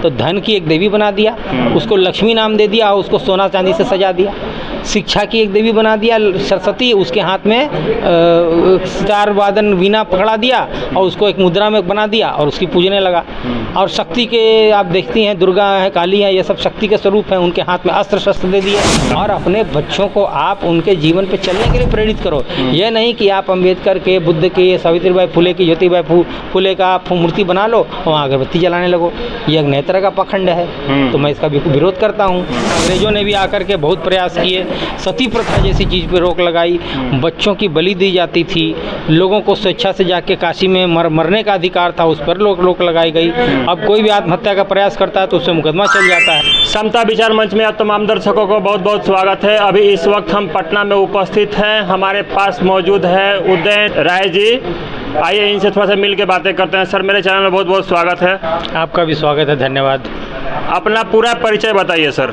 तो धन की एक देवी बना दिया, उसको लक्ष्मी नाम दे दिया और उसको सोना चांदी से सजा दिया। शिक्षा की एक देवी बना दिया सरस्वती, उसके हाथ में सितार वादन वीणा पकड़ा दिया और उसको एक मुद्रा में बना दिया और उसकी पूजने लगा। और शक्ति के आप देखती हैं, दुर्गा है, काली है, ये सब शक्ति के स्वरूप हैं, उनके हाथ में अस्त्र शस्त्र दे दिए। और अपने बच्चों को आप उनके जीवन पे चलने के लिए प्रेरित करो। यह नहीं कि आप अम्बेडकर के, बुद्ध के, सावित्रीबाई फुले की, ज्योतिबाई फुले का आप मूर्ति बना लो और वहाँ अगरबत्ती जलाने लगो। ये एक नए तरह का पाखंड है, तो मैं इसका विरोध करता हूँ। अंग्रेजों ने भी आकर के बहुत प्रयास किए, सती प्रथा जैसी चीज़ पे रोक लगाई, बच्चों की बलि दी जाती थी, लोगों को स्वेच्छा से जाके काशी में मरने का अधिकार था, उस पर रोक लगाई गई। अब कोई भी आत्महत्या का प्रयास करता है तो उससे मुकदमा चल जाता है। समता विचार मंच में आप तमाम दर्शकों को बहुत बहुत स्वागत है। अभी इस वक्त हम पटना में उपस्थित हैं, हमारे पास मौजूद है उदयन राय जी। आइए इनसे थोड़ा सा मिल के बातें करते हैं। सर, मेरे चैनल में बहुत बहुत स्वागत है। आपका भी स्वागत है, धन्यवाद। अपना पूरा परिचय बताइए सर।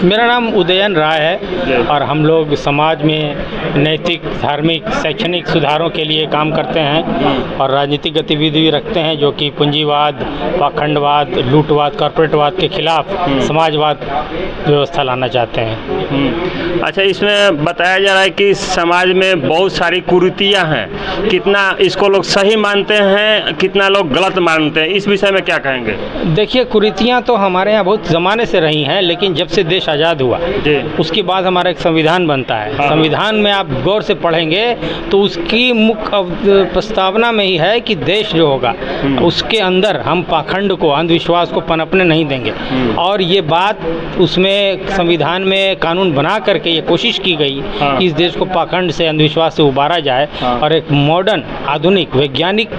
मेरा नाम उदयन राय है और हम लोग समाज में नैतिक, धार्मिक, शैक्षणिक सुधारों के लिए काम करते हैं और राजनीतिक गतिविधि भी रखते हैं, जो कि पूंजीवाद, पाखंडवाद, लूटवाद, कॉर्पोरेटवाद के खिलाफ समाजवाद व्यवस्था लाना चाहते हैं। अच्छा, इसमें बताया जा रहा है कि समाज में बहुत सारी कुरीतियाँ हैं, कितना इसको लोग सही मानते हैं, कितना लोग गलत मानते हैं, इस विषय में क्या कहेंगे? देखिए, कुरीतियाँ तो हमारे यहाँ बहुत ज़माने से रही हैं, लेकिन जब से देश आज़ाद हुआ उसके बाद हमारा एक संविधान बनता है। संविधान में आप गौर से पढ़ेंगे तो उसकी मुख्य प्रस्तावना में ही है कि देश जो होगा उसके अंदर हम पाखंड को, अंधविश्वास को पनपने नहीं देंगे। और ये बात उसमें संविधान में कानून बना करके ये कोशिश की गई कि इस देश को पाखंड से, अंधविश्वास से उबारा जाए और एक मॉडर्न, आधुनिक, वैज्ञानिक,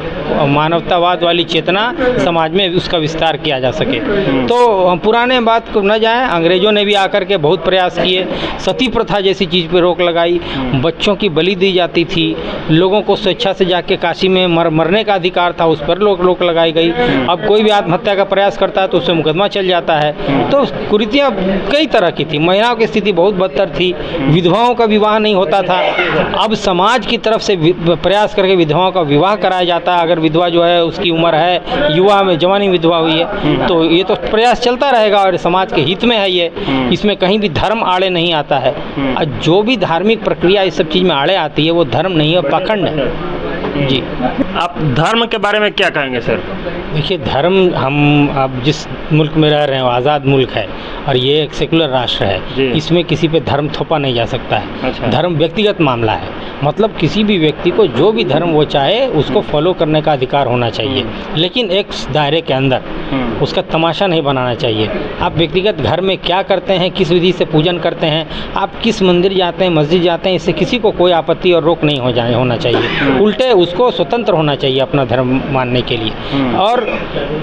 मानवतावाद वाली चेतना समाज में उसका विस्तार किया जा सके। तो पुराने बात को न जाए, अंग्रेजों ने भी आकर के बहुत प्रयास किए, सती प्रथा जैसी चीज़ पे रोक लगाई, बच्चों की बलि दी जाती थी, लोगों को स्वेच्छा से जाके काशी में मरने का अधिकार था, उस पर रोक लगाई गई। अब कोई भी आत्महत्या का प्रयास करता है तो उससे मुकदमा चल जाता है। तो कुरीतियाँ कई तरह की थी, महिलाओं की स्थिति बहुत बदतर थी, विधवाओं का विवाह नहीं होता था। अब समाज की तरफ से प्रयास करके विधवाओं का विवाह कराया जाता है। अगर विधवा जो है उसकी उम्र है, युवा में, जवानी विधवा हुई है, तो ये तो प्रयास चलता रहेगा और समाज के हित में है ये। इसमें कहीं भी धर्म आड़े नहीं आता है। जो भी धार्मिक प्रक्रिया इस सब चीज़ में आड़े आती है वो धर्म नहीं है, पाखंड है। जी, आप धर्म के बारे में क्या कहेंगे सर? देखिए, धर्म, हम अब जिस मुल्क में रह रहे हैं वो आज़ाद मुल्क है और ये एक सेकुलर राष्ट्र है, इसमें किसी पे धर्म थोपा नहीं जा सकता है। अच्छा। धर्म व्यक्तिगत मामला है, मतलब किसी भी व्यक्ति को जो भी धर्म वो चाहे उसको फॉलो करने का अधिकार होना चाहिए, लेकिन एक दायरे के अंदर, उसका तमाशा नहीं बनाना चाहिए। आप व्यक्तिगत घर में क्या करते हैं, किस विधि से पूजन करते हैं, आप किस मंदिर जाते हैं, मस्जिद जाते हैं, इससे किसी को कोई आपत्ति और रोक नहीं होना चाहिए। उल्टे उसको स्वतंत्र होना चाहिए अपना धर्म मानने के लिए। और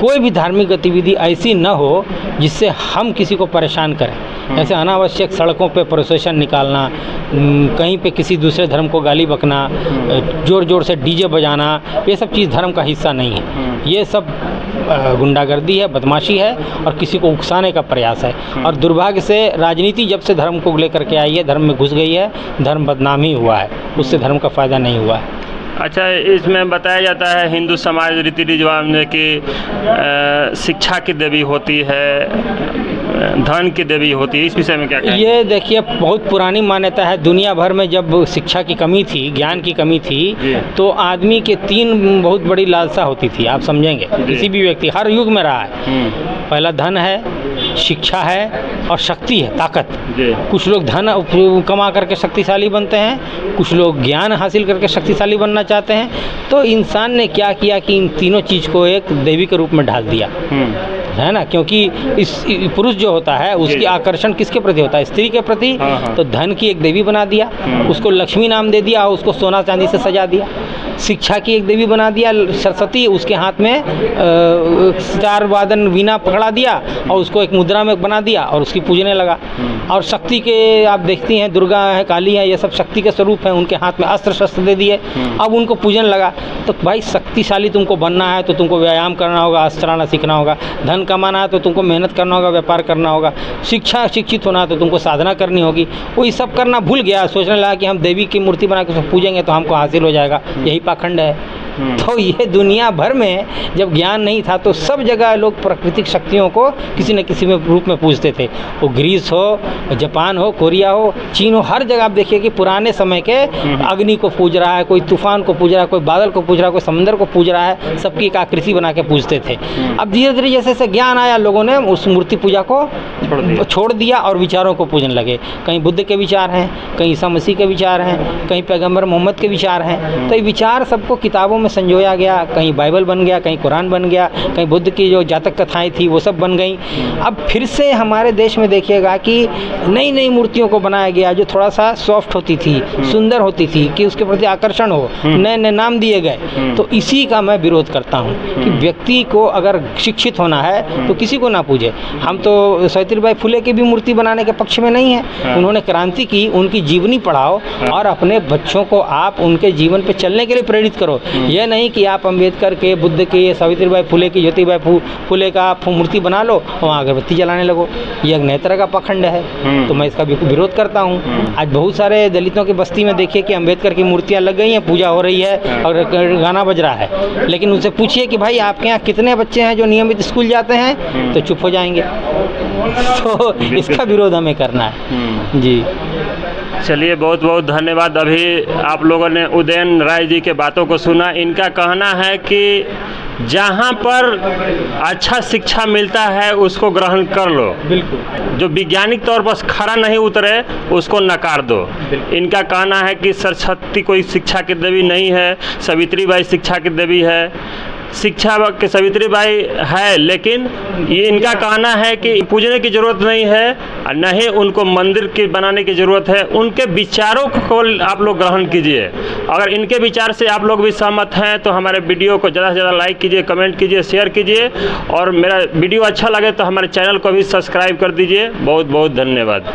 कोई भी धार्मिक गतिविधि ऐसी न हो जिससे हम किसी को परेशान करें, जैसे अनावश्यक सड़कों पे प्रोसेशन निकालना, कहीं पे किसी दूसरे धर्म को गाली बकना, जोर जोर से डीजे बजाना, ये सब चीज़ धर्म का हिस्सा नहीं है। ये सब गुंडागर्दी है, बदमाशी है और किसी को उकसाने का प्रयास है। और दुर्भाग्य से राजनीति जब से धर्म को लेकर के आई है, धर्म में घुस गई है, धर्म बदनाम ही हुआ है, उससे धर्म का फ़ायदा नहीं हुआ है। अच्छा, इसमें बताया जाता है हिंदू समाज रीति रिवाज में कि शिक्षा की देवी होती है, धन की देवी होती है, इस विषय में क्या कहेंगे? ये देखिए, बहुत पुरानी मान्यता है। दुनिया भर में जब शिक्षा की कमी थी, ज्ञान की कमी थी, तो आदमी के तीन बहुत बड़ी लालसा होती थी। आप समझेंगे, किसी भी व्यक्ति हर युग में रहा है। पहला धन है, शिक्षा है और शक्ति है, ताकत। कुछ लोग धन कमा करके शक्तिशाली बनते हैं, कुछ लोग ज्ञान हासिल करके शक्तिशाली बनना चाहते हैं। तो इंसान ने क्या किया कि इन तीनों चीज़ को एक देवी के रूप में ढाल दिया, है ना, क्योंकि इस पुरुष जो होता है उसकी आकर्षण किसके प्रति होता है? स्त्री के प्रति। तो धन की एक देवी बना दिया, उसको लक्ष्मी नाम दे दिया और उसको सोना चांदी से सजा दिया। शिक्षा की एक देवी बना दिया सरस्वती, उसके हाथ में सितार वादन वीणा पकड़ा दिया और उसको एक मुद्रा में बना दिया और उसकी पूजने लगा। और शक्ति के आप देखती हैं, दुर्गा है, काली है, ये सब शक्ति के स्वरूप हैं, उनके हाथ में अस्त्र शस्त्र दे दिए, अब उनको पूजन लगा। तो भाई, शक्तिशाली तुमको बनना है तो तुमको व्यायाम करना होगा, अस्त्र चलाना सीखना होगा। धन कमाना है तो तुमको मेहनत करना होगा, व्यापार करना होगा। शिक्षित होना है तो तुमको साधना करनी होगी। वो ये सब करना भूल गया, सोचने लगा कि हम देवी की मूर्ति बना के उसको पूजेंगे तो हमको हासिल हो जाएगा। यही पाखंड है। तो ये दुनिया भर में जब ज्ञान नहीं था तो सब जगह लोग प्राकृतिक शक्तियों को किसी न किसी में रूप में पूजते थे। वो ग्रीस हो, जापान हो, कोरिया हो, चीन हो, हर जगह आप देखिए कि पुराने समय के अग्नि को पूज रहा है, कोई तूफान को पूज रहा है, कोई बादल को पूज रहा है, कोई समंदर को पूज रहा है, सबकी एक आकृति बना के पूजते थे। अब धीरे धीरे जैसे जैसे ज्ञान आया, लोगों ने उस मूर्ति पूजा को छोड़ दिया और विचारों को पूजने लगे। कहीं बुद्ध के विचार हैं, कहीं ईसा मसीह के विचार हैं, कहीं पैगंबर मोहम्मद के विचार हैं। तो ये विचार सबको किताबों में संजोया गया, कहीं बाइबल बन गया, कहीं कुरान बन गया, कहीं बुद्ध की जो जातक कथाएं थी वो सब बन गई। अब फिर से हमारे देश में देखिएगा कि नई नई मूर्तियों को बनाया गया जो थोड़ा सा सॉफ्ट होती थी, सुंदर होती थी, कि उसके प्रति आकर्षण हो, नए नए नाम दिए गए। तो इसी का मैं विरोध करता हूँ कि व्यक्ति को अगर शिक्षित होना है तो किसी को ना पूजे। हम तो सावित्रीबाई फुले की भी मूर्ति बनाने के पक्ष में नहीं है। उन्होंने क्रांति की, उनकी जीवनी पढ़ाओ और अपने बच्चों को आप उनके जीवन पे चलने के लिए प्रेरित करो। यह नहीं कि आप अम्बेडकर के, बुद्ध के, सावित्रीबाई फुले की, ज्योतिबाई फुले का आप मूर्ति बना लो और वहाँ अगरबत्ती जलाने लगो। ये एक नए तरह का पखंड है, तो मैं इसका विरोध करता हूँ। आज बहुत सारे दलितों की बस्ती में देखिए कि अम्बेडकर की मूर्तियाँ लग गई हैं, पूजा हो रही है और गाना बज रहा है, लेकिन उनसे पूछिए कि भाई आपके यहाँ कितने बच्चे हैं जो नियमित स्कूल जाते हैं, तो चुप हो जाएंगे। तो इसका विरोध हमें करना है जी। चलिए, बहुत बहुत धन्यवाद। अभी आप लोगों ने उदयन राय जी के बातों को सुना। इनका कहना है कि जहाँ पर अच्छा शिक्षा मिलता है उसको ग्रहण कर लो, बिल्कुल। जो वैज्ञानिक तौर पर खरा नहीं उतरे उसको नकार दो। इनका कहना है कि सरस्वती कोई शिक्षा की देवी नहीं है, सावित्रीबाई शिक्षा की देवी है। शिक्षा के सावित्रीबाई है, लेकिन ये इनका कहना है कि पूजने की ज़रूरत नहीं है, न ही उनको मंदिर की बनाने की ज़रूरत है। उनके विचारों को आप लोग ग्रहण कीजिए। अगर इनके विचार से आप लोग भी सहमत हैं तो हमारे वीडियो को ज़्यादा से ज़्यादा लाइक कीजिए, कमेंट कीजिए, शेयर कीजिए, और मेरा वीडियो अच्छा लगे तो हमारे चैनल को भी सब्सक्राइब कर दीजिए। बहुत बहुत धन्यवाद।